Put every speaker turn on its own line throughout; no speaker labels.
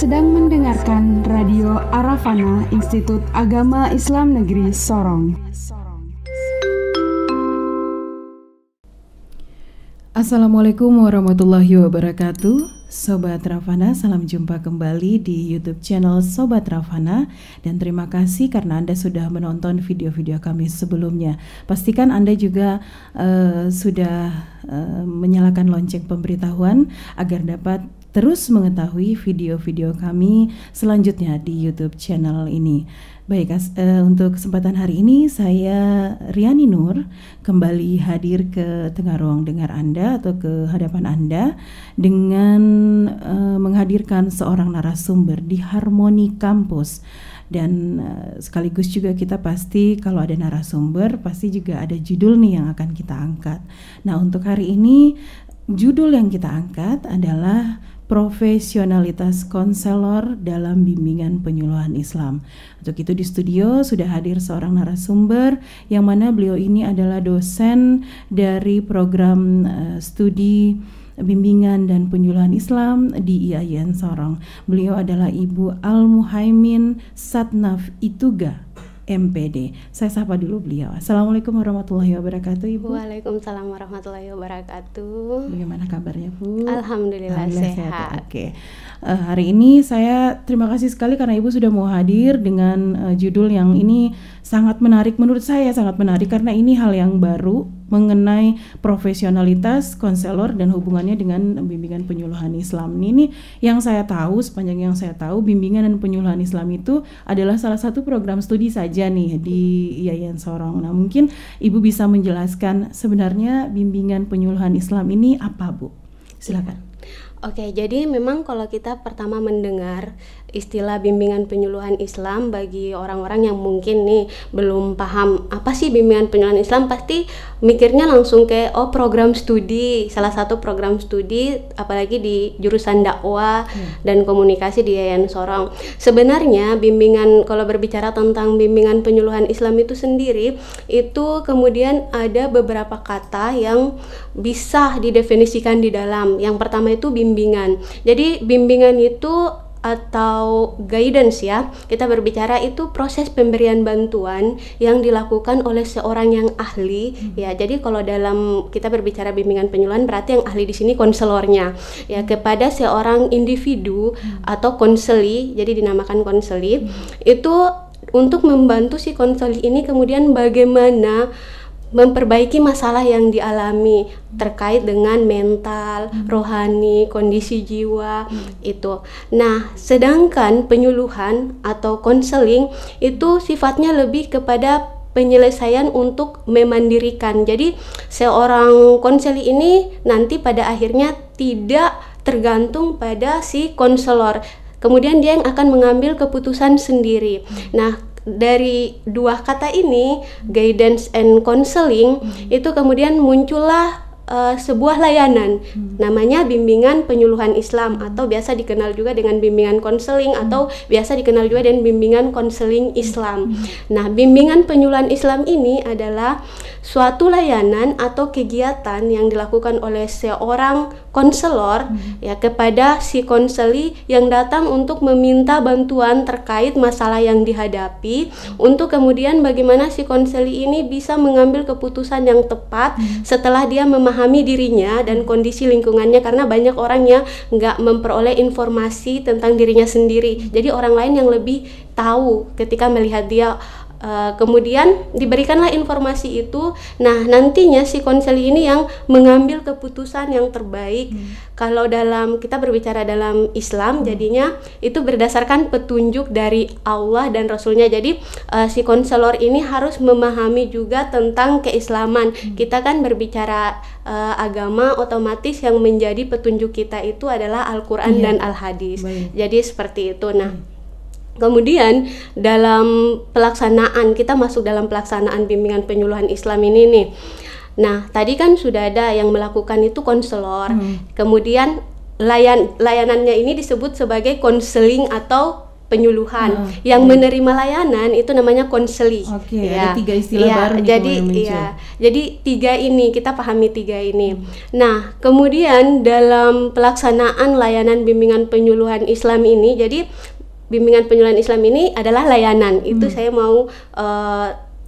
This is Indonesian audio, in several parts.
sedang mendengarkan Radio Arafana Institut Agama Islam Negeri Sorong.
Assalamualaikum warahmatullahi wabarakatuh. Sobat Rafana, salam jumpa kembali di YouTube channel Sobat Rafana. Dan terima kasih karena Anda sudah menonton video-video kami sebelumnya. Pastikan Anda juga sudah menyalakan lonceng pemberitahuan agar dapat terus mengetahui video-video kami selanjutnya di YouTube channel ini. Baik, untuk kesempatan hari ini saya Riani Nur kembali hadir ke tengah ruang dengar Anda atau ke hadapan Anda dengan menghadirkan seorang narasumber di Harmoni Kampus. Dan sekaligus juga kita pasti kalau ada narasumber pasti juga ada judul nih yang akan kita angkat. Nah, untuk hari ini judul yang kita angkat adalah profesionalitas konselor dalam bimbingan penyuluhan Islam. Untuk itu di studio sudah hadir seorang narasumber yang mana beliau ini adalah dosen dari program studi bimbingan dan penyuluhan Islam di IAIN Sorong. Beliau adalah Ibu Al-Muhaimin Satnaf Ituga, MPD. Saya sapa dulu beliau. Assalamualaikum warahmatullahi wabarakatuh, Ibu.
Waalaikumsalam warahmatullahi wabarakatuh.
Bagaimana kabarnya, Bu?
Alhamdulillah sehat.
Oke. Hari ini saya terima kasih sekali karena Ibu sudah mau hadir dengan judul yang ini sangat menarik, menurut saya sangat menarik karena ini hal yang baru mengenai profesionalitas konselor dan hubungannya dengan bimbingan penyuluhan Islam. Ini yang saya tahu, sepanjang yang saya tahu, bimbingan dan penyuluhan Islam itu adalah salah satu program studi saja nih di IAIN Sorong. Nah, mungkin Ibu bisa menjelaskan sebenarnya bimbingan penyuluhan Islam ini apa, Bu? Silakan.
Oke, jadi memang kalau kita pertama mendengar istilah bimbingan penyuluhan Islam, bagi orang-orang yang mungkin nih belum paham apa sih bimbingan penyuluhan Islam, pasti mikirnya langsung kayak program studi, salah satu program studi apalagi di jurusan dakwah dan komunikasi di IAIN Sorong. Sebenarnya bimbingan, kalau berbicara tentang bimbingan penyuluhan Islam itu sendiri, itu kemudian ada beberapa kata yang bisa didefinisikan di dalam. Yang pertama itu bimbingan. Jadi bimbingan itu atau guidance ya, kita berbicara itu proses pemberian bantuan yang dilakukan oleh seorang yang ahli ya. Jadi kalau dalam kita berbicara bimbingan penyuluhan berarti yang ahli di sini konselornya ya, kepada seorang individu atau konseli, jadi dinamakan konseli itu untuk membantu si konseli ini kemudian bagaimana memperbaiki masalah yang dialami terkait dengan mental, rohani, kondisi jiwa itu. Nah, sedangkan penyuluhan atau konseling itu sifatnya lebih kepada penyelesaian untuk memandirikan. Jadi seorang konseli ini nanti pada akhirnya tidak tergantung pada si konselor. Kemudian dia yang akan mengambil keputusan sendiri. Nah, dari dua kata ini, guidance and counseling, itu kemudian muncullah sebuah layanan namanya bimbingan penyuluhan Islam, atau biasa dikenal juga dengan bimbingan konseling, atau biasa dikenal juga dengan bimbingan konseling Islam. Nah, bimbingan penyuluhan Islam ini adalah suatu layanan atau kegiatan yang dilakukan oleh seorang konselor ya kepada si konseli yang datang untuk meminta bantuan terkait masalah yang dihadapi, untuk kemudian bagaimana si konseli ini bisa mengambil keputusan yang tepat setelah dia memahami dirinya dan kondisi lingkungannya, karena banyak orang yang nggak memperoleh informasi tentang dirinya sendiri. Jadi orang lain yang lebih tahu ketika melihat dia. Kemudian diberikanlah informasi itu. Nah, nantinya si konseli ini yang mengambil keputusan yang terbaik. Kalau dalam kita berbicara dalam Islam, jadinya itu berdasarkan petunjuk dari Allah dan Rasulnya. Jadi si konselor ini harus memahami juga tentang keislaman. Kita kan berbicara agama, otomatis yang menjadi petunjuk kita itu adalah Al-Quran dan Al-Hadis. Jadi seperti itu. Nah, kemudian dalam pelaksanaan, kita masuk dalam pelaksanaan bimbingan penyuluhan Islam ini nih. Nah, tadi kan sudah ada yang melakukan itu konselor. Kemudian layanannya ini disebut sebagai konseling atau penyuluhan. Yang menerima layanan itu namanya konseli.
Oke, ada 3 istilah baru nih
jadi
yang muncul.
jadi 3 ini kita pahami 3 ini. Nah, kemudian dalam pelaksanaan layanan bimbingan penyuluhan Islam ini, jadi bimbingan penyuluhan Islam ini adalah layanan. Itu saya mau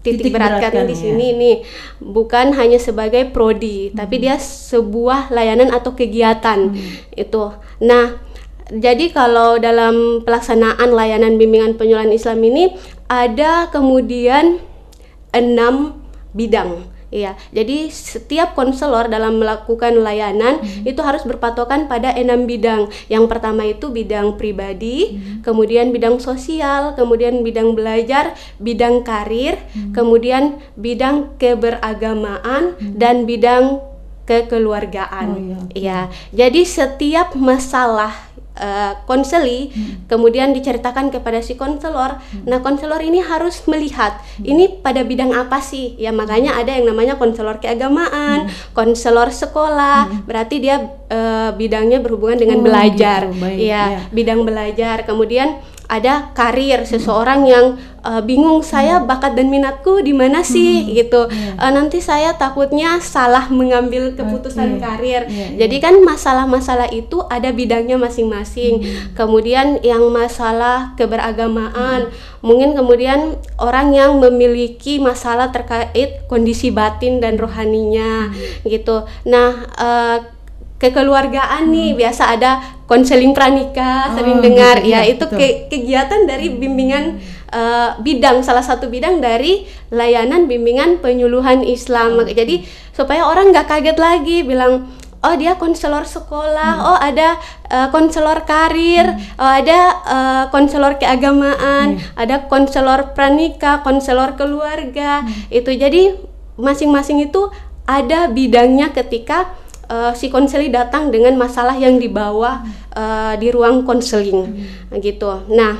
titik beratkan di sini nih, bukan hanya sebagai prodi, tapi dia sebuah layanan atau kegiatan itu. Nah, jadi kalau dalam pelaksanaan layanan bimbingan penyuluhan Islam ini ada kemudian 6 bidang. Iya, jadi setiap konselor dalam melakukan layanan itu harus berpatokan pada 6 bidang. Yang pertama itu bidang pribadi, kemudian bidang sosial, kemudian bidang belajar, bidang karir, kemudian bidang keberagamaan, dan bidang kekeluargaan. Iya, jadi setiap masalah konseli kemudian diceritakan kepada si konselor. Nah, konselor ini harus melihat ini pada bidang apa sih ya, makanya ada yang namanya konselor keagamaan, konselor sekolah, berarti dia bidangnya berhubungan dengan belajar
gitu.
Bidang belajar. Kemudian ada karir, seseorang yang bingung, saya bakat dan minatku di mana sih gitu. Nanti saya takutnya salah mengambil keputusan karir. Jadi kan masalah-masalah itu ada bidangnya masing-masing. Kemudian yang masalah keberagamaan, mungkin kemudian orang yang memiliki masalah terkait kondisi batin dan rohaninya gitu. Nah, kekeluargaan nih biasa ada konseling pranikah, sering dengar
gitu,
itu kegiatan dari bimbingan bidang, salah satu bidang dari layanan bimbingan penyuluhan Islam. Jadi supaya orang nggak kaget lagi bilang, oh dia konselor sekolah, oh ada konselor karir, oh ada konselor keagamaan, ada konselor pranikah, konselor keluarga. Itu jadi masing-masing itu ada bidangnya ketika si konseli datang dengan masalah yang dibawa di ruang konseling gitu. Nah,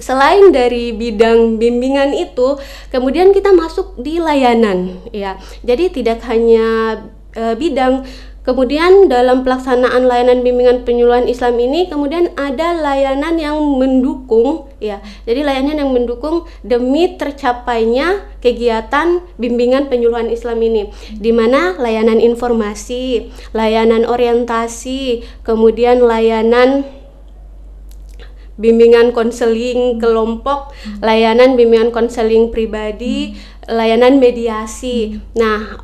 selain dari bidang bimbingan itu, kemudian kita masuk di layanan ya. Jadi tidak hanya bidang. Kemudian dalam pelaksanaan layanan bimbingan penyuluhan Islam ini kemudian ada layanan yang mendukung ya. Jadi layanan yang mendukung demi tercapainya kegiatan bimbingan penyuluhan Islam ini, di mana layanan informasi, layanan orientasi, kemudian layanan bimbingan konseling kelompok, layanan bimbingan konseling pribadi, layanan mediasi. Nah,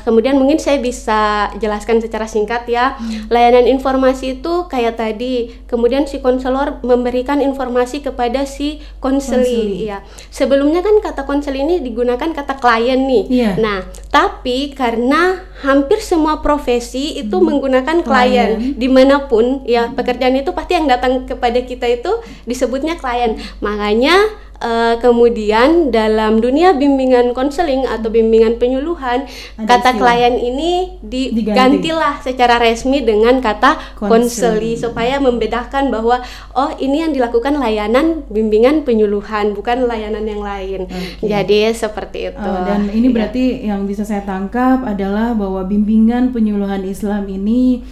kemudian mungkin saya bisa jelaskan secara singkat ya. Layanan informasi itu kayak tadi, kemudian si konselor memberikan informasi kepada si konseli. Ya. Sebelumnya kan kata konseli ini digunakan kata klien nih. Nah, tapi karena hampir semua profesi itu menggunakan klien dimanapun ya, pekerjaan itu pasti yang datang kepada kita itu disebutnya klien. Makanya kemudian dalam dunia bimbingan konseling atau bimbingan penyuluhan, kata klien ini digantilah secara resmi dengan kata konseli supaya membedakan bahwa oh ini yang dilakukan layanan bimbingan penyuluhan, bukan layanan yang lain. Jadi seperti itu.
Dan ini berarti yang bisa saya tangkap adalah bahwa bimbingan penyuluhan Islam ini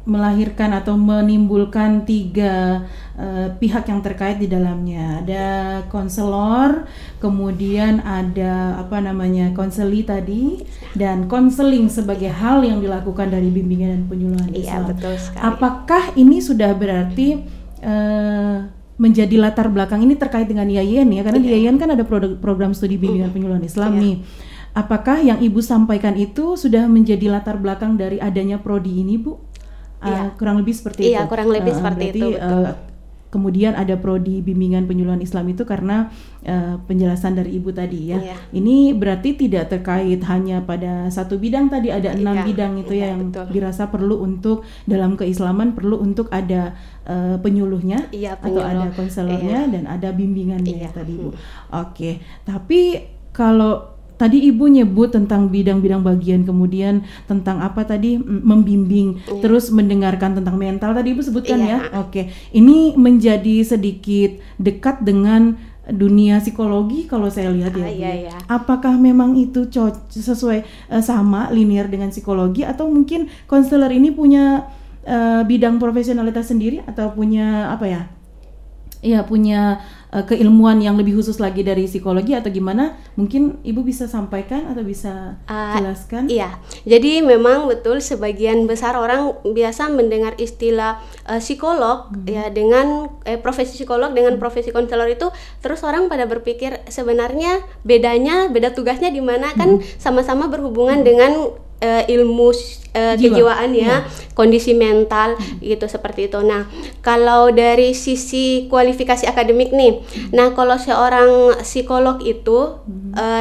melahirkan atau menimbulkan 3 pihak yang terkait di dalamnya. Ada konselor, kemudian ada konseli tadi, dan konseling sebagai hal yang dilakukan dari bimbingan dan penyuluhan Islam.
Betul sekali.
Apakah ini sudah berarti menjadi latar belakang ini terkait dengan Yayan ya? Karena di Yayan kan ada program studi bimbingan penyuluhan Islam nih. Apakah yang Ibu sampaikan itu sudah menjadi latar belakang dari adanya prodi ini, Bu? Kurang lebih seperti itu.
Iya, kurang lebih seperti
berarti,
itu. Betul.
Kemudian ada prodi bimbingan penyuluhan Islam itu karena penjelasan dari Ibu tadi ya. Ini berarti tidak terkait hanya pada satu bidang tadi, ada 6 bidang itu yang dirasa perlu untuk dalam keislaman, perlu untuk ada penyuluhnya atau ada konselornya dan ada bimbingannya tadi Bu. Oke, tapi kalau tadi Ibu nyebut tentang bidang-bidang bagian, kemudian tentang apa tadi, membimbing, terus mendengarkan tentang mental tadi Ibu sebutkan ya. Oke, ini menjadi sedikit dekat dengan dunia psikologi kalau saya lihat ya. Apakah memang itu sesuai sama linear dengan psikologi, atau mungkin konselor ini punya bidang profesionalitas sendiri atau punya apa ya? Ya, punya keilmuan yang lebih khusus lagi dari psikologi atau gimana? Mungkin Ibu bisa sampaikan atau bisa jelaskan?
Iya, jadi memang betul sebagian besar orang biasa mendengar istilah psikolog ya dengan profesi psikolog dengan profesi konselor itu, terus orang pada berpikir sebenarnya beda tugasnya di mana, kan sama-sama berhubungan dengan ilmu kejiwaan ya, kondisi mental gitu, seperti itu. Nah, kalau dari sisi kualifikasi akademik nih, nah kalau seorang psikolog itu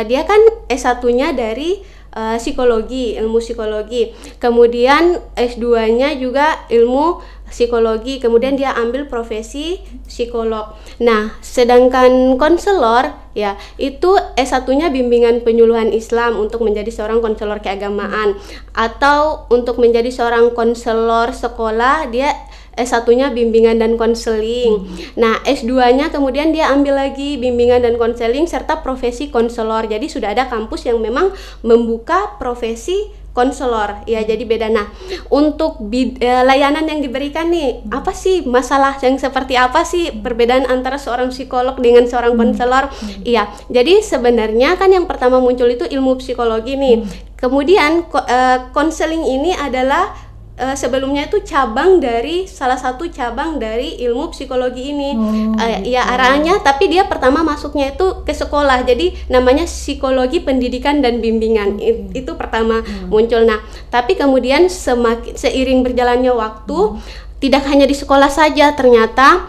dia kan S1-nya dari psikologi, ilmu psikologi, kemudian S2-nya juga ilmu psikologi, kemudian dia ambil profesi psikolog. Nah, sedangkan konselor ya itu S1-nya bimbingan penyuluhan Islam untuk menjadi seorang konselor keagamaan, atau untuk menjadi seorang konselor sekolah dia S1-nya bimbingan dan konseling. Nah, S2-nya kemudian dia ambil lagi bimbingan dan konseling serta profesi konselor. Jadi sudah ada kampus yang memang membuka profesi konselor ya, jadi beda. Nah, untuk layanan yang diberikan nih, apa sih masalah yang seperti apa sih perbedaan antara seorang psikolog dengan seorang konselor? Iya, jadi sebenarnya kan yang pertama muncul itu ilmu psikologi nih. Kemudian konseling ini adalah sebelumnya itu salah satu cabang dari ilmu psikologi ini. Arahnya, tapi dia pertama masuknya itu ke sekolah, jadi namanya psikologi pendidikan dan bimbingan. Itu pertama muncul. Nah, tapi kemudian seiring berjalannya waktu, tidak hanya di sekolah saja, ternyata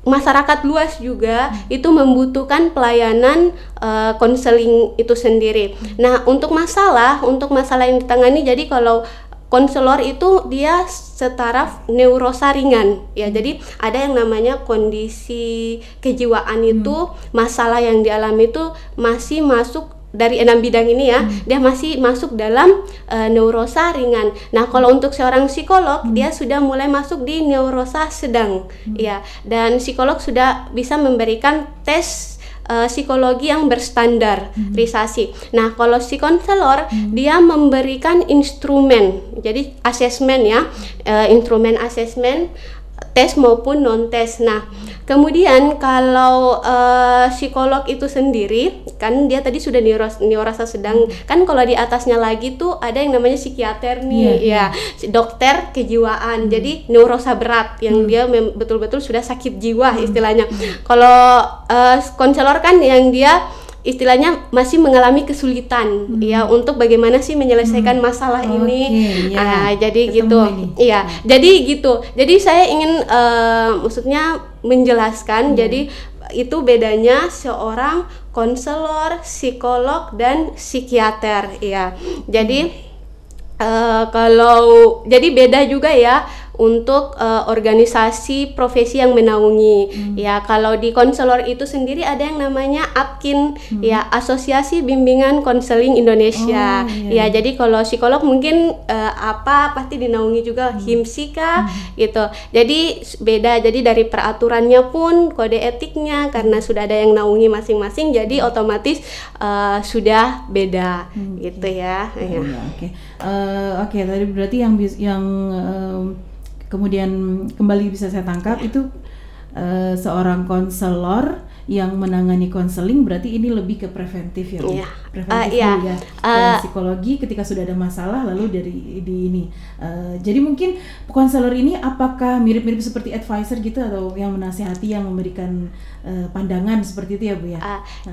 masyarakat luas juga itu membutuhkan pelayanan konseling itu sendiri. Nah, untuk masalah yang ditangani, jadi kalau konselor itu dia setaraf neurosa ringan ya, jadi ada yang namanya kondisi kejiwaan itu, masalah yang dialami itu masih masuk dari 6 bidang ini ya, dia masih masuk dalam neurosa ringan. Nah, kalau untuk seorang psikolog dia sudah mulai masuk di neurosa sedang ya, dan psikolog sudah bisa memberikan tes psikologi yang berstandarisasi. Nah, kalau si konselor dia memberikan instrumen, jadi asesmen ya, instrumen asesmen tes maupun non tes. Nah, kemudian kalau psikolog itu sendiri kan dia tadi sudah neurosa sedang, kan kalau di atasnya lagi tuh ada yang namanya psikiater nih ya, dokter kejiwaan. Jadi neurosa berat yang dia betul-betul sudah sakit jiwa istilahnya. Kalau konselor kan yang dia istilahnya masih mengalami kesulitan ya untuk bagaimana sih menyelesaikan masalah ini. Jadi gitu. Iya, jadi gitu. Jadi saya ingin maksudnya menjelaskan, jadi itu bedanya seorang konselor, psikolog dan psikiater ya. Jadi kalau jadi beda juga ya untuk organisasi profesi yang menaungi ya. Kalau di konselor itu sendiri ada yang namanya APKIN ya, Asosiasi Bimbingan Konseling Indonesia ya. Jadi kalau psikolog mungkin pasti dinaungi juga HIMSIKA gitu. Jadi beda, jadi dari peraturannya pun kode etiknya karena sudah ada yang naungi masing-masing, jadi otomatis sudah beda gitu ya.
Oke, tadi berarti yang kemudian kembali bisa saya tangkap itu seorang konselor yang menangani konseling, berarti ini lebih ke preventif ya, Bu? Preventif ya. Dan psikologi ketika sudah ada masalah lalu di ini. Jadi mungkin konselor ini apakah mirip-mirip seperti advisor gitu, atau yang menasihati, yang memberikan pandangan seperti itu ya, Bu ya?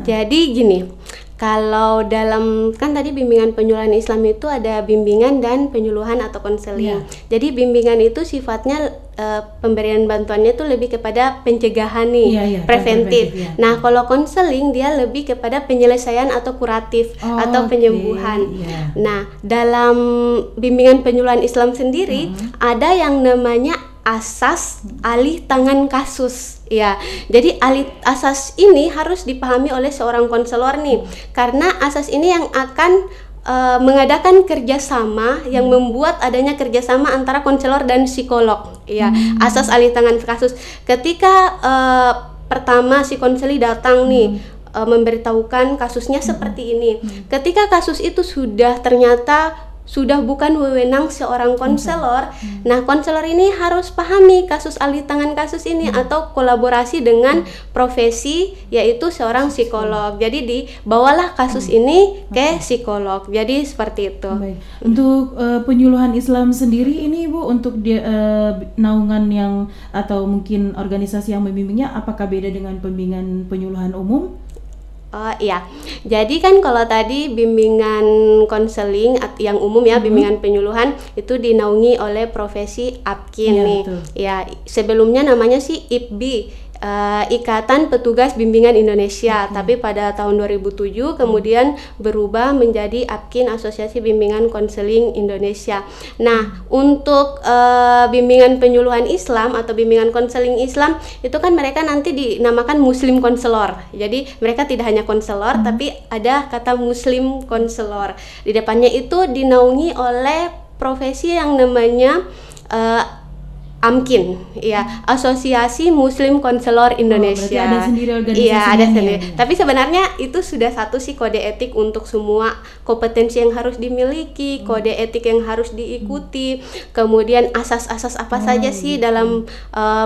Jadi gini, kalau dalam kan tadi bimbingan penyuluhan Islam itu ada bimbingan dan penyuluhan atau konseling. Jadi bimbingan itu sifatnya pemberian bantuannya itu lebih kepada pencegahan nih, preventif. Nah, kalau konseling dia lebih kepada penyelesaian atau kuratif atau penyembuhan. Nah, dalam bimbingan penyuluhan Islam sendiri ada yang namanya asas alih tangan kasus ya. Jadi asas ini harus dipahami oleh seorang konselor nih, karena asas ini yang akan mengadakan kerjasama, yang membuat adanya kerjasama antara konselor dan psikolog ya. Asas alih tangan kasus, ketika pertama si konseli datang nih memberitahukan kasusnya seperti ini. Ketika kasus itu sudah ternyata sudah bukan wewenang seorang konselor. Nah, konselor ini harus pahami kasus alih tangan kasus ini atau kolaborasi dengan profesi yaitu seorang psikolog. Jadi dibawalah kasus ini ke psikolog. Jadi seperti itu.
Baik. Untuk penyuluhan Islam sendiri ini Bu, untuk naungan yang atau mungkin organisasi yang membimbingnya apakah beda dengan pembimbingan penyuluhan umum?
Oh iya, jadi kan kalau tadi bimbingan konseling yang umum ya, bimbingan penyuluhan itu dinaungi oleh profesi APKIN nih.
Betul.
Ya, sebelumnya namanya sih IPB, Ikatan Petugas Bimbingan Indonesia, tapi pada tahun 2007 kemudian berubah menjadi APKIN, Asosiasi Bimbingan Konseling Indonesia. Nah, untuk bimbingan penyuluhan Islam atau bimbingan konseling Islam itu kan mereka nanti dinamakan Muslim Konselor. Jadi mereka tidak hanya konselor tapi ada kata Muslim Konselor. Di depannya itu dinaungi oleh profesi yang namanya AMKIN, ya, Asosiasi Muslim Konselor Indonesia.
Berarti ada sendiri organisasinya.
Iya, ada sendiri. Tapi sebenarnya itu sudah satu sih kode etik untuk semua kompetensi yang harus dimiliki, kode etik yang harus diikuti, kemudian asas-asas apa saja sih dalam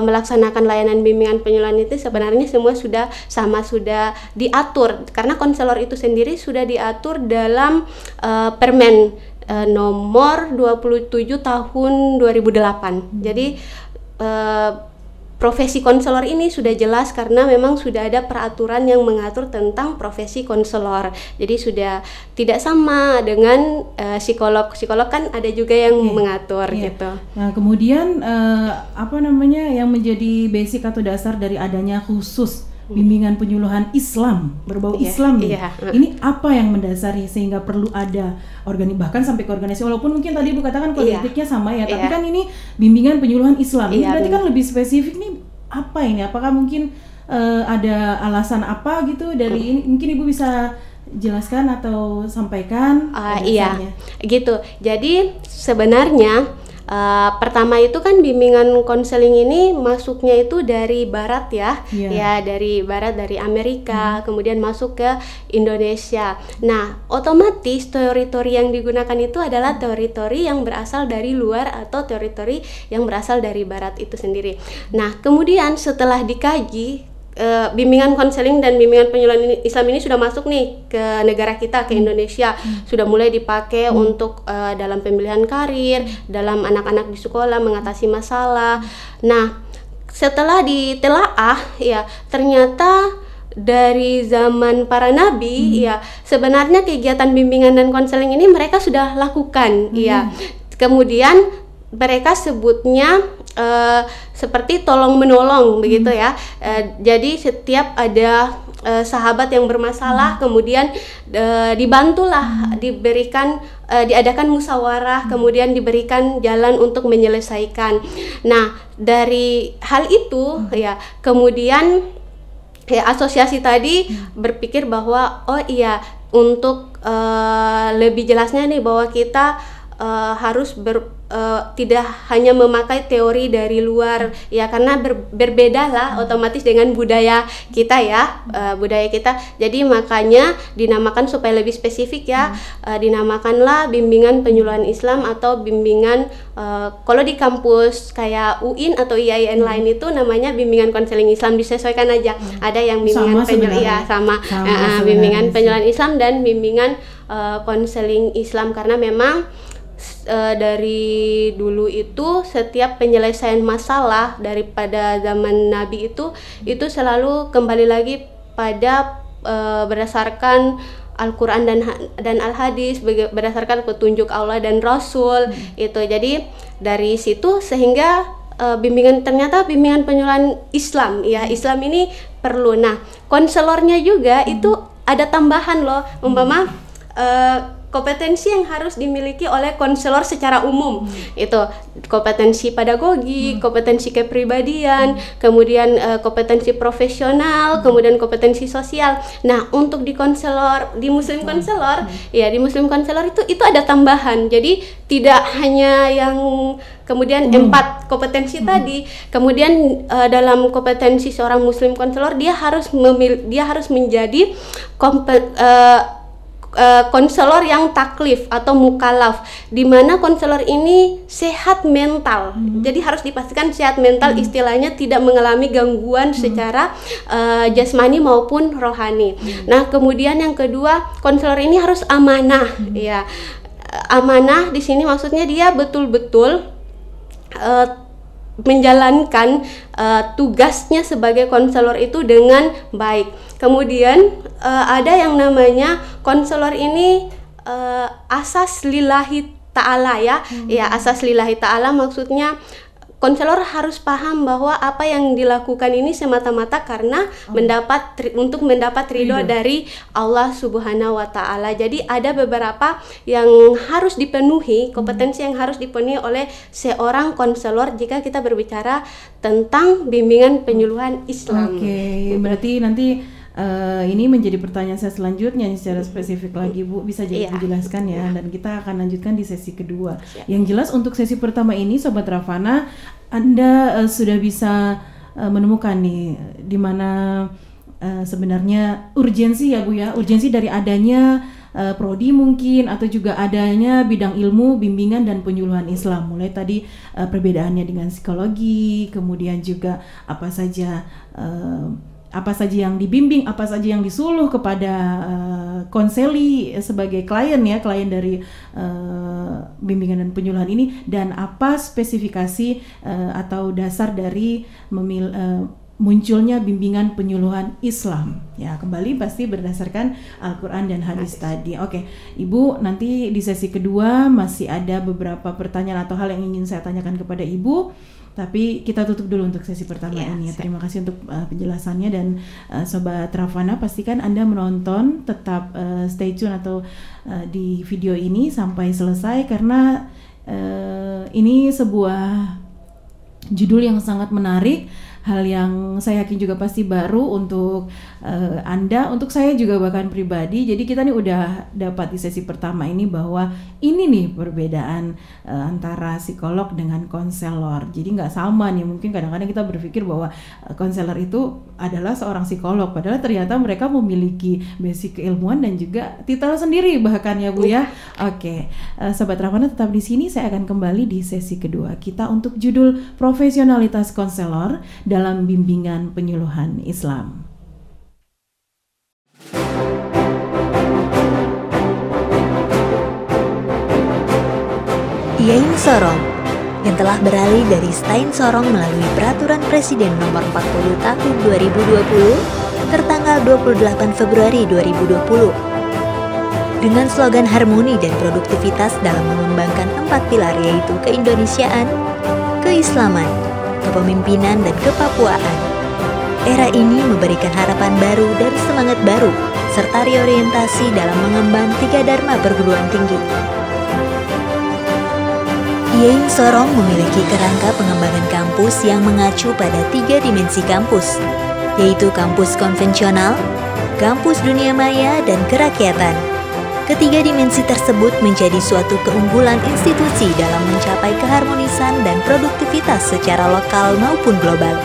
melaksanakan layanan bimbingan penyuluhan itu sebenarnya semua sudah sama, sudah diatur karena konselor itu sendiri sudah diatur dalam Permen nomor 27 tahun 2008. Jadi profesi konselor ini sudah jelas karena memang sudah ada peraturan yang mengatur tentang profesi konselor. Jadi sudah tidak sama dengan psikolog. Psikolog kan ada juga yang mengatur gitu.
Nah, kemudian apa namanya yang menjadi basic atau dasar dari adanya khusus bimbingan penyuluhan Islam berbau Islam nih. Ini apa yang mendasari sehingga perlu ada bahkan sampai ke organisasi, walaupun mungkin tadi Bu katakan kode etiknya sama ya, tapi kan ini bimbingan penyuluhan Islam. Ini berarti kan lebih spesifik nih, apa ini? Apakah mungkin ada alasan apa gitu dari ini? Mungkin Ibu bisa jelaskan atau sampaikan?
Iya, gitu. Jadi sebenarnya pertama itu kan bimbingan konseling ini masuknya itu dari barat ya, ya dari barat, dari Amerika, kemudian masuk ke Indonesia. Nah, otomatis teori-teori yang digunakan itu adalah teori-teori yang berasal dari luar atau teori-teori yang berasal dari barat itu sendiri. Nah, kemudian setelah dikaji, bimbingan konseling dan bimbingan penyuluhan Islam ini sudah masuk nih ke negara kita, ke Indonesia, sudah mulai dipakai untuk dalam pemilihan karir, dalam anak-anak di sekolah mengatasi masalah. Nah, setelah ditelaah ya ternyata dari zaman para nabi ya sebenarnya kegiatan bimbingan dan konseling ini mereka sudah lakukan ya. Kemudian mereka sebutnya seperti tolong menolong begitu ya. Jadi setiap ada sahabat yang bermasalah kemudian dibantulah, diadakan musyawarah, kemudian diberikan jalan untuk menyelesaikan. Nah, dari hal itu ya kemudian asosiasi tadi berpikir bahwa oh iya, untuk lebih jelasnya nih bahwa kita harus tidak hanya memakai teori dari luar ya, karena berbeda lah otomatis dengan budaya kita ya, budaya kita. Jadi makanya dinamakan supaya lebih spesifik ya, dinamakanlah bimbingan penyuluhan Islam atau bimbingan kalau di kampus kayak UIN atau IAIN lain itu namanya bimbingan konseling Islam, disesuaikan aja. Ada yang bimbingan penyuluhan bimbingan penyuluhan Islam dan bimbingan konseling Islam, karena memang dari dulu itu setiap penyelesaian masalah daripada zaman Nabi itu selalu kembali lagi pada berdasarkan Al-Quran dan Al-Hadis, berdasarkan petunjuk Allah dan Rasul itu. Jadi dari situ sehingga ternyata bimbingan penyuluhan Islam ya, Islam ini perlu. Nah, konselornya juga itu ada tambahan loh, umpama kompetensi yang harus dimiliki oleh konselor secara umum itu kompetensi pedagogi, kompetensi kepribadian, kemudian kompetensi profesional, kemudian kompetensi sosial. Nah, untuk di konselor, di Muslim konselor, ya di Muslim konselor itu ada tambahan. Jadi tidak hanya yang kemudian 4 kompetensi tadi, kemudian dalam kompetensi seorang Muslim konselor dia harus menjadi konselor yang taklif atau mukalaf, di mana konselor ini sehat mental. Jadi harus dipastikan sehat mental, istilahnya tidak mengalami gangguan secara jasmani maupun rohani. Nah, kemudian yang kedua, konselor ini harus amanah. Ya, amanah di sini maksudnya dia betul-betul menjalankan tugasnya sebagai konselor itu dengan baik. Kemudian ada yang namanya konselor ini asas lillahi ta'ala ya. Ya, asas lillahi ta'ala maksudnya konselor harus paham bahwa apa yang dilakukan ini semata-mata karena untuk mendapat ridho dari Allah Subhanahu wa taala. Jadi ada beberapa yang harus dipenuhi, kompetensi yang harus dipenuhi oleh seorang konselor jika kita berbicara tentang bimbingan penyuluhan Islam.
Oke, berarti nanti ini menjadi pertanyaan saya selanjutnya secara spesifik lagi, Bu, bisa jadi dijelaskan ya, dan kita akan lanjutkan di sesi kedua. Yang jelas untuk sesi pertama ini Sobat Ravana, Anda sudah bisa menemukan nih di mana sebenarnya urgensi ya Bu ya, urgensi dari adanya prodi mungkin atau juga adanya bidang ilmu bimbingan dan penyuluhan Islam, mulai tadi perbedaannya dengan psikologi, kemudian juga apa saja yang dibimbing, apa saja yang disuluh kepada konseli sebagai klien ya, klien dari bimbingan dan penyuluhan ini, dan apa spesifikasi atau dasar dari munculnya bimbingan penyuluhan Islam ya, kembali pasti berdasarkan Al-Quran dan hadis tadi. Oke, Ibu, nanti di sesi kedua masih ada beberapa pertanyaan atau hal yang ingin saya tanyakan kepada Ibu, tapi kita tutup dulu untuk sesi pertama ini ya. Terima kasih untuk penjelasannya, dan Sobat Ravana pastikan Anda menonton, tetap stay tune atau di video ini sampai selesai, karena ini sebuah judul yang sangat menarik, hal yang saya yakin juga pasti baru untuk Anda, untuk saya juga bahkan pribadi. Jadi kita nih udah dapat di sesi pertama ini bahwa ini nih perbedaan antara psikolog dengan konselor. Jadi nggak sama nih, mungkin kadang-kadang kita berpikir bahwa konselor itu adalah seorang psikolog, padahal ternyata mereka memiliki basic keilmuan dan juga titel sendiri bahkan ya Bu ya. Oke, Sobat Ravana tetap di sini, saya akan kembali di sesi kedua kita untuk judul profesionalitas konselor dalam bimbingan penyuluhan Islam.
Yain Sorong yang telah beralih dari Stain Sorong melalui Peraturan Presiden Nomor 40 Tahun 2020 tertanggal 28 Februari 2020. Dengan slogan harmoni dan produktivitas dalam mengembangkan 4 pilar, yaitu keindonesiaan, keislaman, kepemimpinan, dan kepapuaan. Era ini memberikan harapan baru dan semangat baru, serta reorientasi dalam mengemban 3 dharma perguruan tinggi. Yain Sorong memiliki kerangka pengembangan kampus yang mengacu pada 3 dimensi kampus, yaitu kampus konvensional, kampus dunia maya, dan kerakyatan. Ketiga dimensi tersebut menjadi suatu keunggulan institusi dalam mencapai keharmonisan dan produktivitas secara lokal maupun global.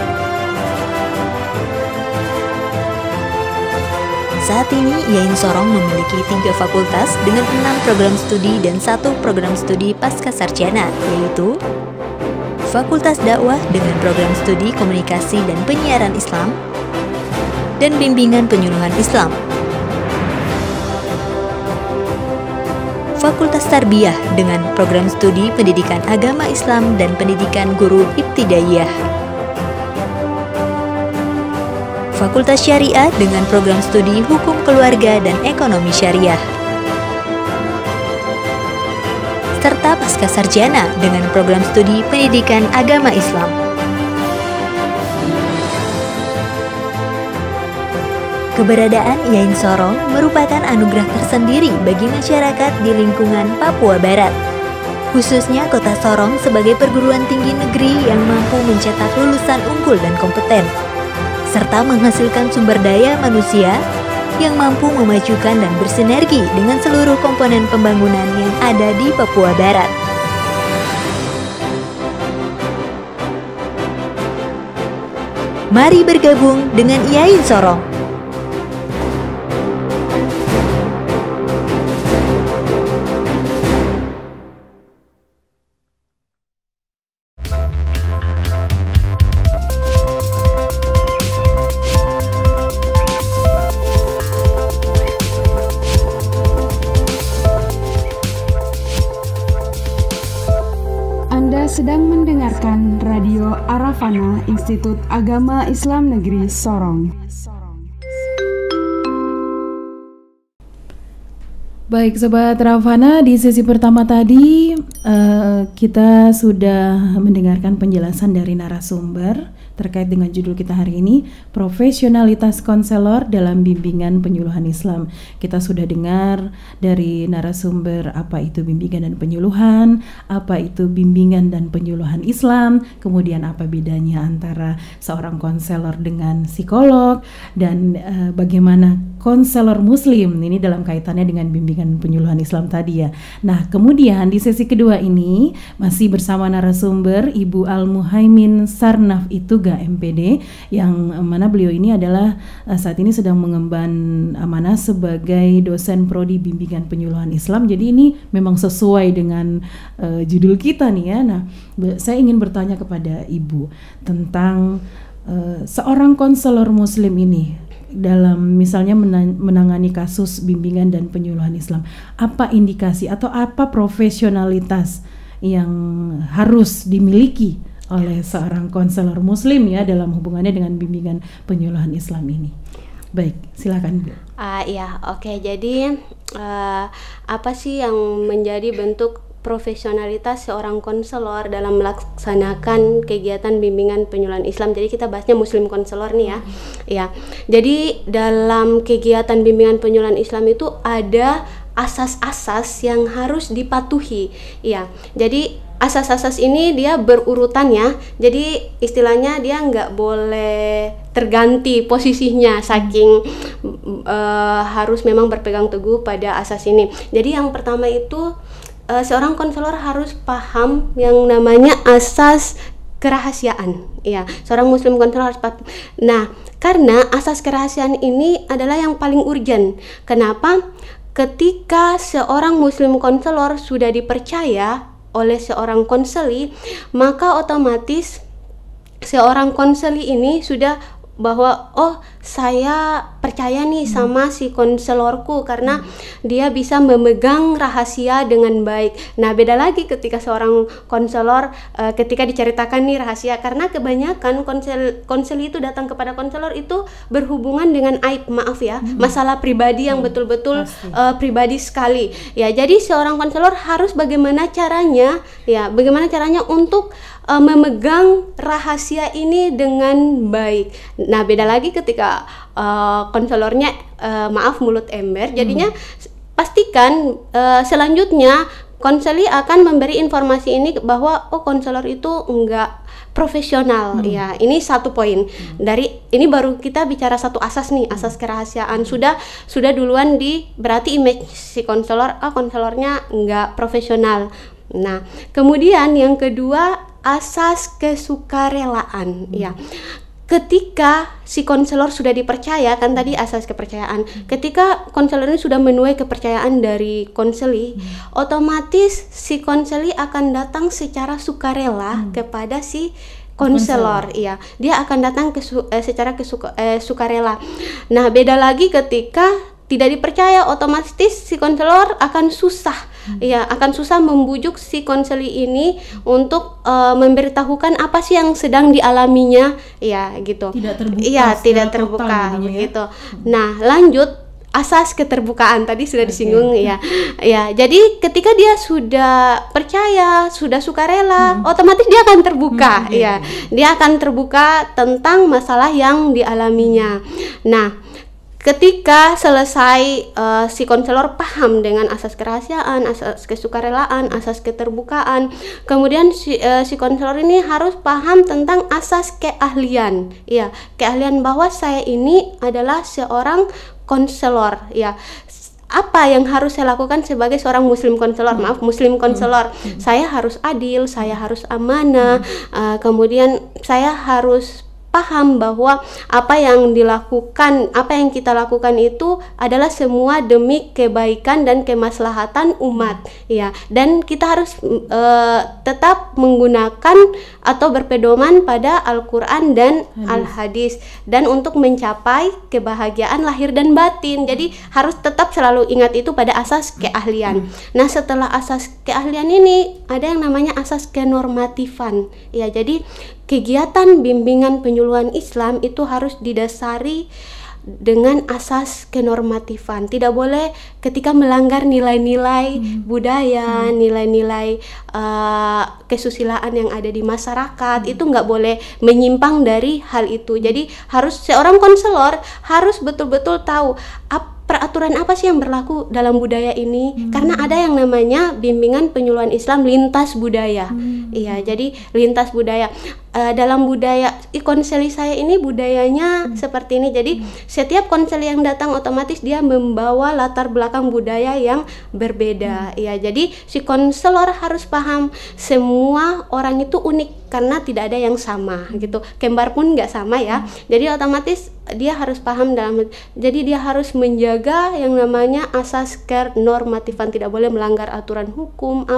Saat ini, Yain Sorong memiliki 3 fakultas dengan 6 program studi dan 1 program studi pasca sarjana, yaitu Fakultas Dakwah dengan program studi Komunikasi dan Penyiaran Islam dan Bimbingan Penyuluhan Islam, Fakultas Tarbiyah dengan program studi Pendidikan Agama Islam dan Pendidikan Guru Ibtidaiyah, Fakultas Syariah dengan program studi Hukum Keluarga dan Ekonomi Syariah, serta Pasca Sarjana dengan program studi Pendidikan Agama Islam. Keberadaan Yain Sorong merupakan anugerah tersendiri bagi masyarakat di lingkungan Papua Barat, khususnya Kota Sorong sebagai perguruan tinggi negeri yang mampu mencetak lulusan unggul dan kompeten, serta menghasilkan sumber daya manusia yang mampu memajukan dan bersinergi dengan seluruh komponen pembangunan yang ada di Papua Barat. Mari bergabung dengan Yain Sorong.
Arafana Institut Agama Islam Negeri Sorong.
Baik Sobat Ravana, di sesi pertama tadi kita sudah mendengarkan penjelasan dari narasumber terkait dengan judul kita hari ini, profesionalitas konselor dalam bimbingan penyuluhan Islam. Kita sudah dengar dari narasumber apa itu bimbingan dan penyuluhan, apa itu bimbingan dan penyuluhan Islam, kemudian apa bedanya antara seorang konselor dengan psikolog, dan bagaimana konselor muslim ini dalam kaitannya dengan bimbingan penyuluhan Islam tadi ya. Nah, kemudian di sesi kedua ini masih bersama narasumber Ibu Al-Muhaimin Sarnaf Ituga MPD, yang mana beliau ini adalah saat ini sedang mengemban amanah sebagai dosen prodi bimbingan penyuluhan Islam. Jadi ini memang sesuai dengan judul kita nih ya. Nah, saya ingin bertanya kepada Ibu tentang seorang konselor muslim ini dalam misalnya menangani kasus bimbingan dan penyuluhan Islam. Apa indikasi atau apa profesionalitas yang harus dimiliki oleh seorang konselor muslim ya dalam hubungannya dengan bimbingan penyuluhan Islam ini? Baik, silakan Bu.
Oke. Jadi apa sih yang menjadi bentuk profesionalitas seorang konselor dalam melaksanakan kegiatan bimbingan penyuluhan Islam? Jadi kita bahasnya muslim konselor nih ya. Ya. Jadi dalam kegiatan bimbingan penyuluhan Islam itu ada asas-asas yang harus dipatuhi. Ya. Jadi asas-asas ini dia berurutan ya. Jadi istilahnya dia nggak boleh terganti posisinya, saking harus memang berpegang teguh pada asas ini. Jadi yang pertama itu seorang konselor harus paham yang namanya asas kerahasiaan. Ya, seorang muslim konselor harus paham. Nah, karena asas kerahasiaan ini adalah yang paling urgent. Kenapa? Ketika seorang muslim konselor sudah dipercaya oleh seorang konseli, maka otomatis seorang konseli ini sudah bahwa saya percaya nih sama si konselorku karena dia bisa memegang rahasia dengan baik. Nah, beda lagi ketika seorang konselor ketika diceritakan nih rahasia, karena kebanyakan konseli itu datang kepada konselor itu berhubungan dengan aib, maaf ya, masalah pribadi yang betul-betul pribadi sekali. Ya, jadi seorang konselor harus bagaimana caranya untuk memegang rahasia ini dengan baik. Nah, beda lagi ketika konselornya mulut ember, jadinya pastikan selanjutnya konseli akan memberi informasi ini bahwa konselor itu enggak profesional. Ya, ini satu poin. Dari ini baru kita bicara satu asas nih, asas kerahasiaan. Sudah duluan berarti image si konselornya enggak profesional. Nah, kemudian yang kedua, asas kesukarelaan. Ya, ketika si konselor sudah dipercaya, kan tadi asas kepercayaan, ketika konselor ini sudah menuai kepercayaan dari konseli, otomatis si konseli akan datang secara sukarela kepada si konselor. Iya, dia akan datang secara sukarela. Nah, beda lagi ketika tidak dipercaya, otomatis si konselor akan susah. Ya, akan susah membujuk si konseli ini untuk memberitahukan apa sih yang sedang dialaminya, ya gitu.
Tidak terbuka.
Iya, tidak terbuka begitu. Nah, lanjut asas keterbukaan tadi sudah disinggung ya. Ya, jadi ketika dia sudah percaya, sudah sukarela, otomatis dia akan terbuka. Ya, dia akan terbuka tentang masalah yang dialaminya. Nah, ketika selesai si konselor paham dengan asas kerahasiaan, asas kesukarelaan, asas keterbukaan, kemudian si konselor ini harus paham tentang asas keahlian. Ya, keahlian bahwa saya ini adalah seorang konselor. Ya, apa yang harus saya lakukan sebagai seorang muslim konselor? Muslim konselor. Saya harus adil, saya harus amanah, kemudian saya harus paham bahwa apa yang kita lakukan itu adalah semua demi kebaikan dan kemaslahatan umat, ya. Dan kita harus tetap menggunakan atau berpedoman pada Al-Quran dan Al-Hadis, dan untuk mencapai kebahagiaan lahir dan batin. Jadi harus tetap selalu ingat itu pada asas keahlian. Nah, setelah asas keahlian ini ada yang namanya asas kenormatifan. Ya, jadi kegiatan bimbingan penyuluhan Islam itu harus didasari dengan asas kenormatifan. Tidak boleh ketika melanggar nilai-nilai budaya, nilai-nilai kesusilaan yang ada di masyarakat, itu nggak boleh menyimpang dari hal itu. Jadi harus seorang konselor harus betul-betul tahu peraturan apa sih yang berlaku dalam budaya ini, karena ada yang namanya bimbingan penyuluhan Islam lintas budaya. Iya, jadi lintas budaya. Dalam budaya konseli saya ini budayanya seperti ini. Jadi setiap konseli yang datang otomatis dia membawa latar belakang budaya yang berbeda. Iya, jadi si konselor harus paham semua orang itu unik karena tidak ada yang sama gitu. Kembar pun nggak sama ya. Jadi otomatis dia harus paham jadi dia harus menjaga yang namanya asas kenormatifan, tidak boleh melanggar aturan hukum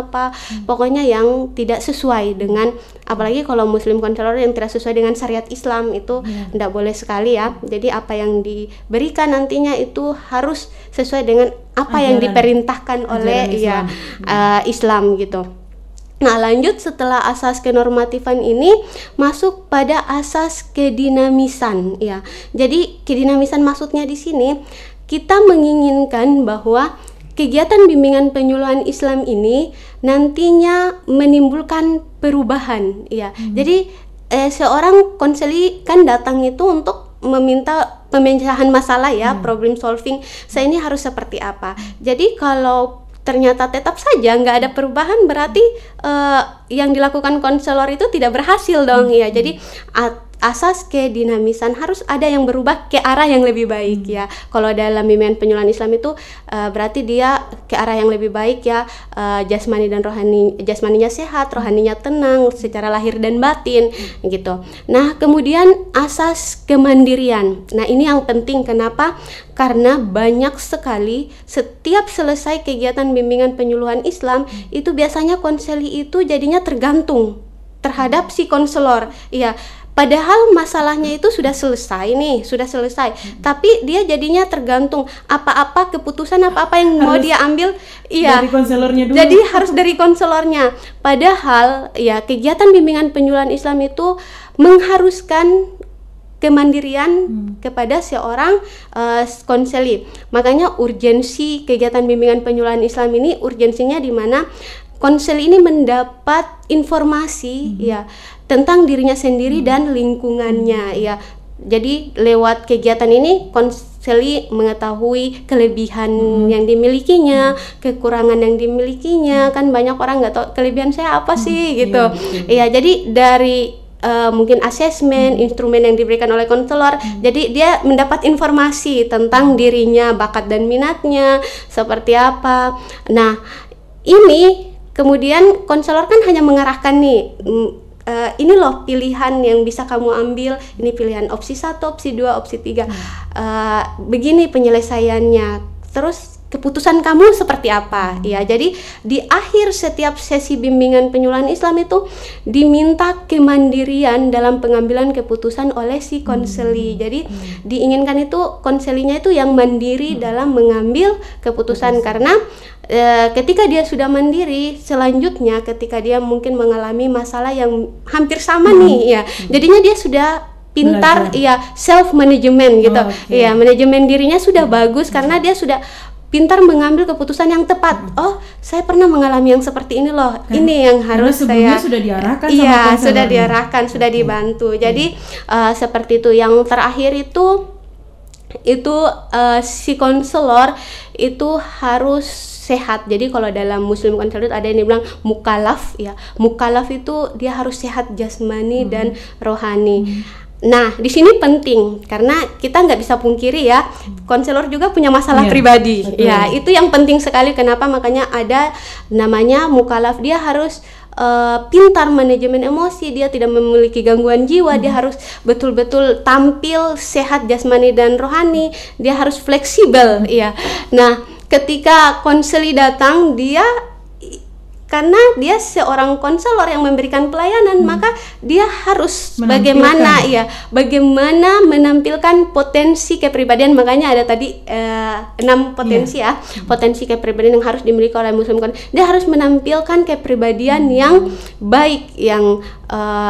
pokoknya yang tidak sesuai dengan, apalagi kalau muslim konselor yang tidak sesuai dengan syariat Islam itu tidak boleh sekali ya. Jadi apa yang diberikan nantinya itu harus sesuai dengan apa yang diperintahkan oleh Islam gitu. Nah, lanjut setelah asas kenormatifan ini masuk pada asas kedinamisan ya. Jadi kedinamisan maksudnya di sini kita menginginkan bahwa kegiatan bimbingan penyuluhan Islam ini nantinya menimbulkan perubahan ya. Jadi seorang konseli kan datang itu untuk meminta pemecahan masalah ya, problem solving. Saya ini harus seperti apa. Jadi kalau ternyata tetap saja nggak ada perubahan, berarti yang dilakukan konselor itu tidak berhasil dong ya. Jadi asas kedinamisan harus ada yang berubah ke arah yang lebih baik ya. Kalau dalam bimbingan penyuluhan Islam itu berarti dia ke arah yang lebih baik ya, jasmani dan rohani, jasmaninya sehat, rohaninya tenang secara lahir dan batin gitu. Nah, kemudian asas kemandirian. Nah, ini yang penting. Kenapa? Karena banyak sekali setiap selesai kegiatan bimbingan penyuluhan Islam itu biasanya konseli itu jadinya tergantung terhadap si konselor ya. Padahal masalahnya itu sudah selesai nih, tapi dia jadinya tergantung apa-apa keputusan apa-apa yang mau dia ambil,
dari konselornya dulu.
Jadi harus dari konselornya. Padahal ya kegiatan bimbingan penyuluhan Islam itu mengharuskan kemandirian kepada seorang konseli. Makanya urgensi kegiatan bimbingan penyuluhan Islam ini urgensinya di mana konseli ini mendapat informasi ya tentang dirinya sendiri dan lingkungannya ya. Jadi lewat kegiatan ini konseli mengetahui kelebihan yang dimilikinya, kekurangan yang dimilikinya. Kan banyak orang nggak tahu kelebihan saya apa sih gitu. Ya, jadi dari mungkin asesmen, instrumen yang diberikan oleh konselor, jadi dia mendapat informasi tentang dirinya, bakat dan minatnya seperti apa. Nah, ini kemudian konselor kan hanya mengarahkan nih, ini loh pilihan yang bisa kamu ambil, ini pilihan opsi 1, opsi 2, opsi 3, begini penyelesaiannya, terus keputusan kamu seperti apa ya. Jadi di akhir setiap sesi bimbingan penyuluhan Islam itu diminta kemandirian dalam pengambilan keputusan oleh si konseli. Jadi diinginkan itu konselinya itu yang mandiri dalam mengambil keputusan, karena ketika dia sudah mandiri, selanjutnya ketika dia mungkin mengalami masalah yang hampir sama nih ya, jadinya dia sudah pintar ya, self management gitu. Ya, manajemen dirinya sudah bagus karena dia sudah pintar mengambil keputusan yang tepat. Oh, saya pernah mengalami yang seperti ini loh. Ini yang harus saya.
Sudah diarahkan sama
iya, sudah diarahkan, sudah dibantu. Jadi seperti itu. Yang terakhir itu si konselor itu harus sehat. Jadi kalau dalam Muslim konselor ada yang bilang mukalaf ya. Mukalaf itu dia harus sehat jasmani dan rohani. Nah, di sini penting karena kita nggak bisa pungkiri ya, konselor juga punya masalah pribadi. Betul. Ya, itu yang penting sekali. Kenapa? Makanya ada namanya mukalaf. Dia harus pintar manajemen emosi, dia tidak memiliki gangguan jiwa, dia harus betul-betul tampil sehat jasmani dan rohani, dia harus fleksibel ya. Nah, ketika konseli datang, dia karena dia seorang konselor yang memberikan pelayanan, maka dia harus
Menampilkan.
bagaimana menampilkan potensi kepribadian. Makanya ada tadi 6 potensi potensi kepribadian yang harus dimiliki oleh muslim. Dia harus menampilkan kepribadian yang baik, yang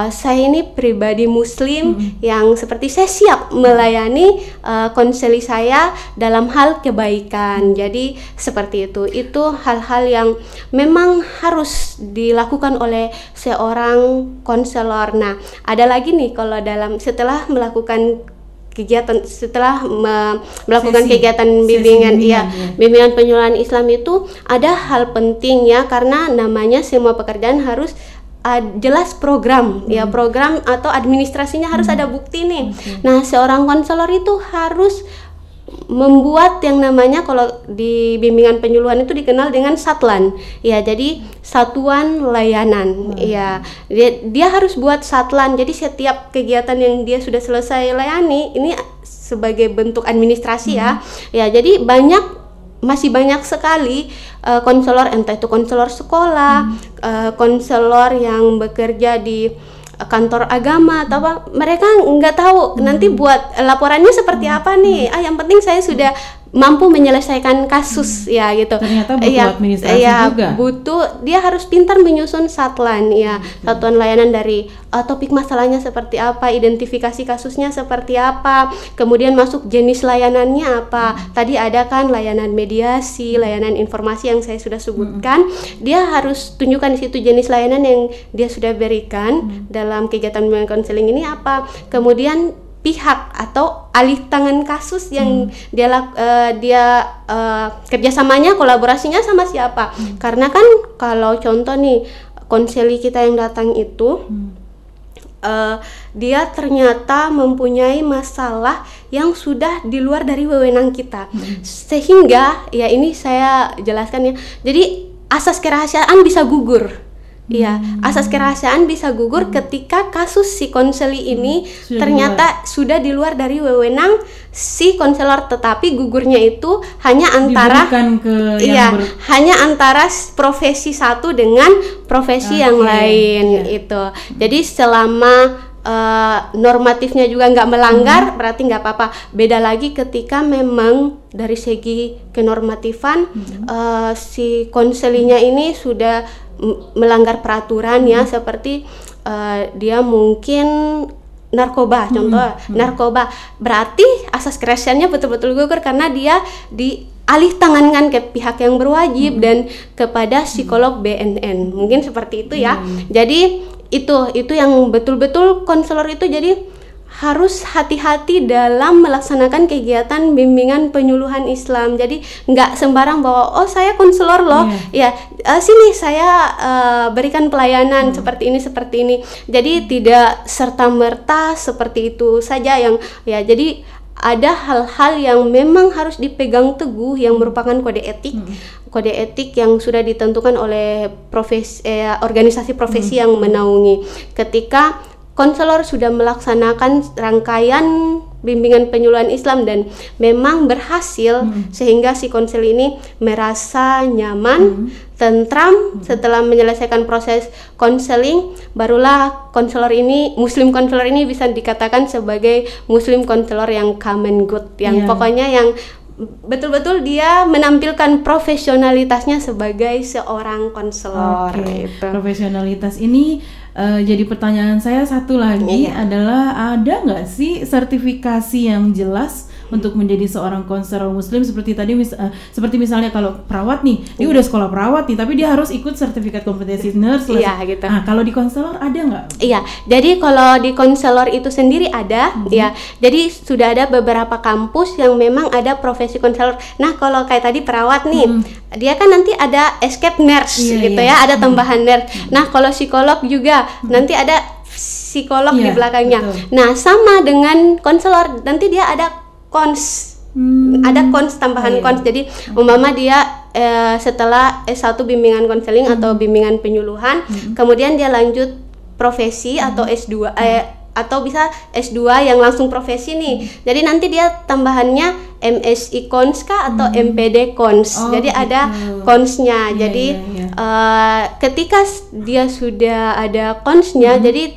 saya ini pribadi muslim yang seperti saya siap melayani konseli saya dalam hal kebaikan. Jadi seperti itu hal-hal yang memang harus dilakukan oleh seorang konselor. Nah, ada lagi nih kalau setelah melakukan kegiatan, melakukan kegiatan bimbingan bimbingan penyuluhan Islam itu ada hal penting ya, karena namanya semua pekerjaan harus jelas program program atau administrasinya harus ada bukti nih. Nah, seorang konselor itu harus membuat yang namanya, kalau di bimbingan penyuluhan itu dikenal dengan satlan ya, jadi satuan layanan ya. Dia harus buat satlan, jadi setiap kegiatan yang dia sudah selesai layani ini sebagai bentuk administrasi ya. Jadi masih banyak sekali konselor, entah itu konselor sekolah, konselor yang bekerja di kantor agama atau apa, mereka nggak tahu nanti buat laporannya seperti apa nih. Yang penting saya sudah mampu menyelesaikan kasus ya gitu.
Ternyata butuh administrasi juga.
Dia harus pintar menyusun satlan ya, satuan layanan dari topik masalahnya seperti apa, identifikasi kasusnya seperti apa, kemudian masuk jenis layanannya apa. Tadi ada kan layanan mediasi, layanan informasi yang saya sudah sebutkan. Dia harus tunjukkan di situ jenis layanan yang dia sudah berikan dalam kegiatan konseling ini apa. Kemudian pihak atau alih tangan kasus yang dia kerjasamanya, kolaborasinya sama siapa. Karena kan kalau contoh nih, konseli kita yang datang itu dia ternyata mempunyai masalah yang sudah di luar dari wewenang kita, sehingga ya ini saya jelaskan ya, jadi asas kerahasiaan bisa gugur. Asas kerahasiaan bisa gugur ketika kasus si konseli ini ternyata sudah di luar dari wewenang si konselor, tetapi gugurnya itu hanya antara hanya antara profesi satu dengan profesi yang lain itu. Jadi selama normatifnya juga nggak melanggar, berarti nggak apa-apa. Beda lagi ketika memang dari segi kenormatifan si konselinya ini sudah melanggar peraturan ya, seperti dia mungkin narkoba, contoh narkoba, berarti asas kerahasiaannya betul-betul gugur karena dia dialih tangankan ke pihak yang berwajib dan kepada psikolog BNN, mungkin seperti itu ya. Jadi itu yang betul-betul konselor itu jadi harus hati-hati dalam melaksanakan kegiatan bimbingan penyuluhan Islam. Jadi nggak sembarang bahwa saya konselor loh, sini saya berikan pelayanan seperti ini. Jadi tidak serta-merta seperti itu saja yang jadi ada hal-hal yang memang harus dipegang teguh yang merupakan kode etik. Kode etik yang sudah ditentukan oleh organisasi profesi yang menaungi. Ketika konselor sudah melaksanakan rangkaian bimbingan penyuluhan Islam dan memang berhasil, sehingga si konsel ini merasa nyaman, tentram setelah menyelesaikan proses konseling, barulah muslim konselor ini bisa dikatakan sebagai muslim konselor yang common good, yang pokoknya yang betul-betul dia menampilkan profesionalitasnya sebagai seorang konselor.
Profesionalitas ini jadi pertanyaan saya satu lagi adalah, ada nggak sih sertifikasi yang jelas untuk menjadi seorang konselor muslim? Seperti tadi seperti misalnya kalau perawat nih, dia udah sekolah perawat nih, tapi dia harus ikut sertifikat kompetensi nurse.
Gitu.
Nah, kalau di konselor ada nggak?
Jadi kalau di konselor itu sendiri ada, jadi sudah ada beberapa kampus yang memang ada profesi konselor. Nah, kalau kayak tadi perawat nih, dia kan nanti ada escape nurse ada tambahan nurse. Nah, kalau psikolog juga nanti ada psikolog di belakangnya. Nah, sama dengan konselor, nanti dia ada ada tambahan kons. Jadi umpama dia setelah S1 bimbingan konseling atau bimbingan penyuluhan, kemudian dia lanjut profesi atau S2 atau bisa S2 yang langsung profesi nih. Jadi nanti dia tambahannya MSI Cons atau MPD Cons. Jadi
gitu.
ada Consnya.
Iya,
Jadi
iya.
ketika dia sudah ada Consnya, jadi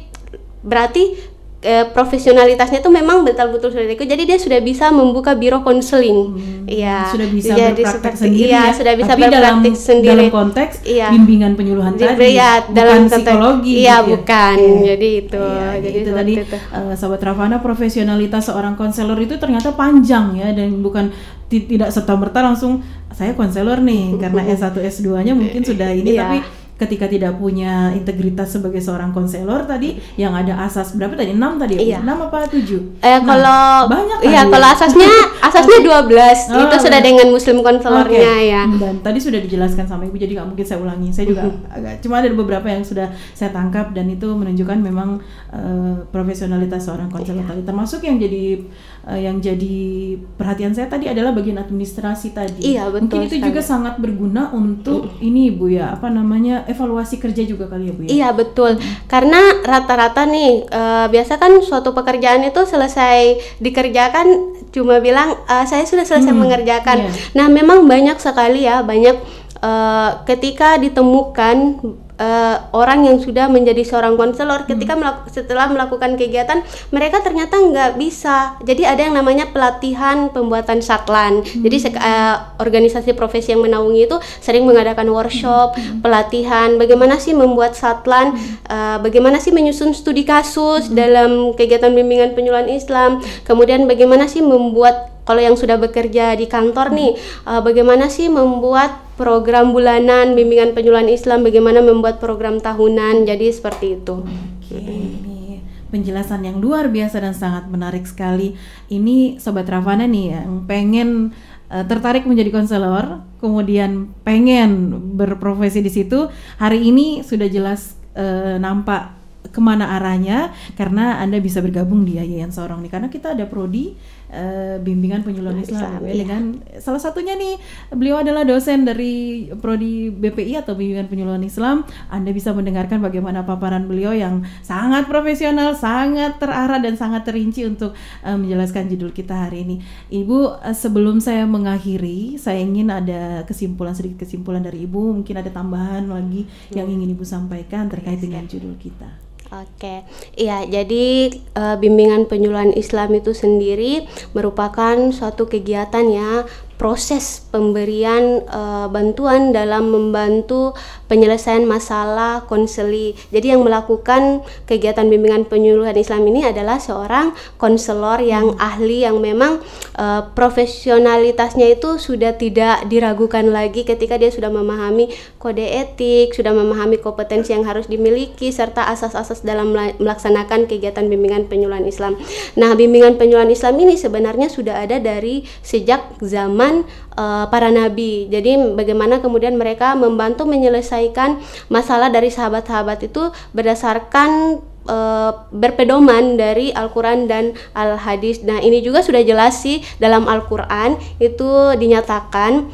berarti profesionalitasnya itu memang betul-betul sudah ikut. Jadi dia sudah bisa membuka biro konseling. Iya.
Sudah bisa
jadi
berpraktek sendiri
iya,
ya.
sudah bisa
Tapi
berpraktek sendiri.
dalam konteks
iya.
bimbingan penyuluhan tadi.
Iya,
bukan
dalam
psikologi.
iya,
gitu ya.
bukan.
Oke.
Jadi itu.
Iya,
Jadi
itu tadi
itu.
Sobat Ravana, profesionalitas seorang konselor itu ternyata panjang ya, dan bukan tidak serta-merta langsung saya konselor nih karena S1 S2-nya mungkin sudah ini,
Iya.
tapi ketika tidak punya integritas sebagai seorang konselor tadi, yang ada asas berapa tadi? 6 tadi ya?
Iya.
6 apa 7?
Kalau
banyak
iya,
tadi
kalau
ya?
asasnya 12.
Oh,
itu sudah dengan muslim konselornya
Oke.
ya.
Dan tadi sudah dijelaskan sama Ibu, jadi nggak mungkin saya ulangi. Saya juga cuma ada beberapa yang sudah saya tangkap, dan itu menunjukkan memang profesionalitas seorang konselor tadi. Termasuk yang jadi perhatian saya tadi adalah bagian administrasi tadi.
Iya, betul
Mungkin itu
sekali.
juga sangat berguna untuk ini Ibu ya, apa namanya, evaluasi kerja juga kali ya Bu ya.
Iya, betul. Karena rata-rata nih biasa kan suatu pekerjaan itu selesai dikerjakan cuma bilang saya sudah selesai mengerjakan.
Iya.
Nah, memang banyak sekali ya, ketika ditemukan orang yang sudah menjadi seorang konselor ketika setelah melakukan kegiatan mereka ternyata nggak bisa. Jadi ada yang namanya pelatihan pembuatan saklan. Jadi organisasi profesi yang menaungi itu sering mengadakan workshop, pelatihan bagaimana sih membuat saklan, bagaimana sih menyusun studi kasus dalam kegiatan bimbingan penyuluhan Islam, kemudian bagaimana sih membuat, kalau yang sudah bekerja di kantor nih, bagaimana sih membuat program bulanan bimbingan penyuluhan Islam, bagaimana membuat program tahunan. Jadi seperti itu.
Oke, ini penjelasan yang luar biasa dan sangat menarik sekali. Ini Sobat Ravana nih yang pengen tertarik menjadi konselor, kemudian pengen berprofesi di situ. Hari ini sudah jelas nampak kemana arahnya, karena Anda bisa bergabung di Yayasan Sorong nih, karena kita ada prodi bimbingan penyuluhan Islam ya, dengan salah satunya nih beliau adalah dosen dari prodi BPI atau bimbingan penyuluhan Islam. Anda bisa mendengarkan bagaimana paparan beliau yang sangat profesional, sangat terarah dan sangat terinci untuk menjelaskan judul kita hari ini. Ibu, sebelum saya mengakhiri, saya ingin ada sedikit kesimpulan dari Ibu. Mungkin ada tambahan lagi yang ingin Ibu sampaikan terkait dengan judul kita.
Oke, iya, jadi bimbingan penyuluhan Islam itu sendiri merupakan suatu kegiatan ya, proses pemberian bantuan dalam membantu penyelesaian masalah konseli. Jadi yang melakukan kegiatan bimbingan penyuluhan Islam ini adalah seorang konselor yang ahli, yang memang profesionalitasnya itu sudah tidak diragukan lagi ketika dia sudah memahami kode etik, sudah memahami kompetensi yang harus dimiliki, serta asas-asas dalam melaksanakan kegiatan bimbingan penyuluhan Islam. Nah, bimbingan penyuluhan Islam ini sebenarnya sudah ada dari sejak zaman para nabi. Jadi bagaimana kemudian mereka membantu menyelesaikan masalah dari sahabat-sahabat itu berdasarkan berpedoman dari Al-Quran dan Al-Hadis. Nah, ini juga sudah jelas sih dalam Al-Quran itu dinyatakan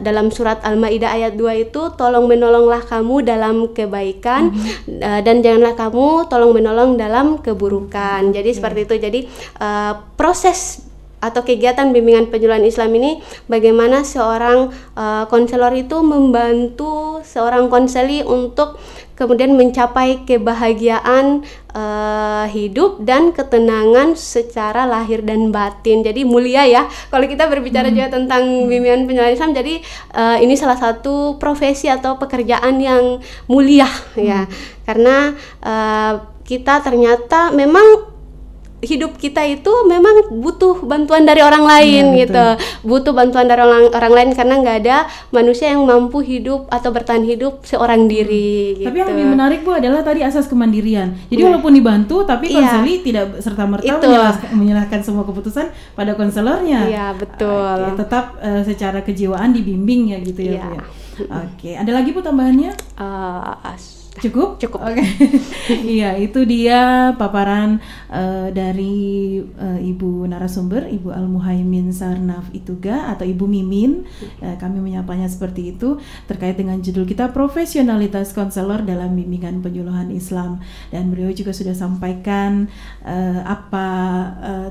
dalam surat Al-Maidah ayat 2 itu, tolong menolonglah kamu dalam kebaikan dan janganlah kamu tolong menolong dalam keburukan. Jadi seperti itu. Jadi proses atau kegiatan bimbingan penyuluhan Islam ini bagaimana seorang konselor itu membantu seorang konseli untuk kemudian mencapai kebahagiaan hidup dan ketenangan secara lahir dan batin. Jadi mulia ya kalau kita berbicara juga tentang bimbingan penyuluhan Islam. Jadi ini salah satu profesi atau pekerjaan yang mulia ya, karena kita ternyata memang hidup kita itu memang butuh bantuan dari orang lain gitu, butuh bantuan dari orang lain, karena nggak ada manusia yang mampu hidup atau bertahan hidup seorang diri. Gitu. Tapi
yang lebih menarik Bu adalah tadi asas kemandirian. Jadi walaupun dibantu, tapi konseli tidak serta-merta menyerahkan semua keputusan pada konselornya.
Iya, betul.
Tetap secara kejiwaan dibimbing ya gitu ya Bu ya. Oke, ada lagi Bu tambahannya? Cukup?
Cukup.
Oke. Iya, itu dia paparan dari Ibu narasumber, Ibu Al-Muhaimin Sarnaf Ituga atau Ibu Mimin. Kami menyapanya seperti itu terkait dengan judul kita Profesionalitas Konselor dalam Bimbingan Penyuluhan Islam. Dan beliau juga sudah sampaikan apa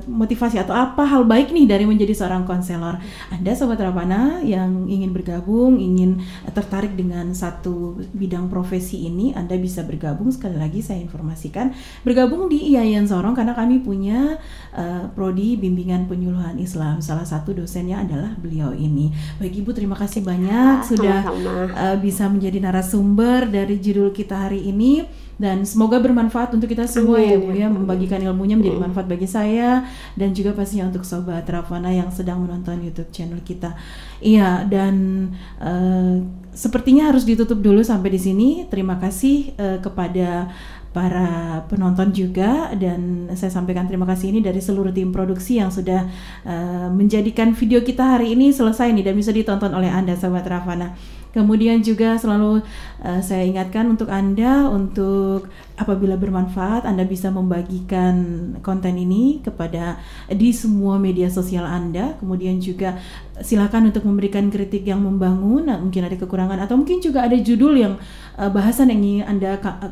motivasi atau apa hal baik nih dari menjadi seorang konselor. Anda Sobat Ravana yang ingin bergabung, ingin tertarik dengan satu bidang profesi ini, Anda bisa bergabung. Sekali lagi saya informasikan, bergabung di IAIN Sorong karena kami punya prodi bimbingan penyuluhan Islam. Salah satu dosennya adalah beliau ini. Baik Ibu, terima kasih banyak sudah bisa menjadi narasumber dari judul kita hari ini. Dan semoga bermanfaat untuk kita semua ya Bu ya, membagikan ilmunya menjadi manfaat bagi saya dan juga pastinya untuk Sobat Ravana yang sedang menonton YouTube channel kita. Iya, dan sepertinya harus ditutup dulu sampai di sini. Terima kasih kepada para penonton juga, dan saya sampaikan terima kasih ini dari seluruh tim produksi yang sudah menjadikan video kita hari ini selesai nih dan bisa ditonton oleh Anda Sobat Ravana. Kemudian juga selalu saya ingatkan untuk Anda, untuk apabila bermanfaat Anda bisa membagikan konten ini kepada di semua media sosial Anda. Kemudian juga silakan untuk memberikan kritik yang membangun, mungkin ada kekurangan atau mungkin juga ada judul yang bahasan yang ingin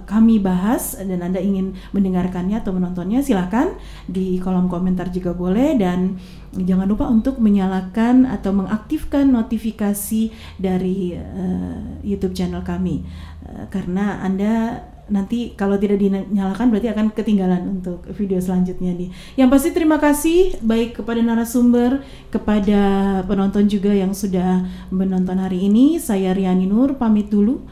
kami bahas dan Anda ingin mendengarkannya atau menontonnya, silakan di kolom komentar juga boleh. Dan jangan lupa untuk menyalakan atau mengaktifkan notifikasi dari YouTube channel kami, karena Anda nanti kalau tidak dinyalakan berarti akan ketinggalan untuk video selanjutnya nih. Yang pasti terima kasih baik kepada narasumber, kepada penonton juga yang sudah menonton hari ini. Saya Riani Nur pamit dulu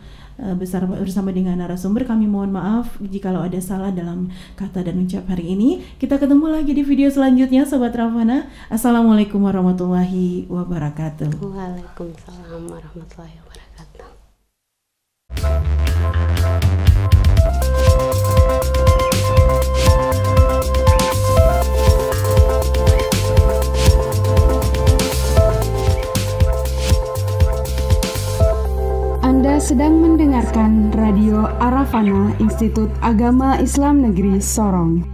bersama dengan narasumber. Kami mohon maaf jikalau ada salah dalam kata dan ucap hari ini. Kita ketemu lagi di video selanjutnya Sobat Ravana. Assalamualaikum warahmatullahi wabarakatuh.
Waalaikumsalam warahmatullahi wabarakatuh.
Anda sedang mendengarkan Radio Arafana Institut Agama Islam Negeri Sorong.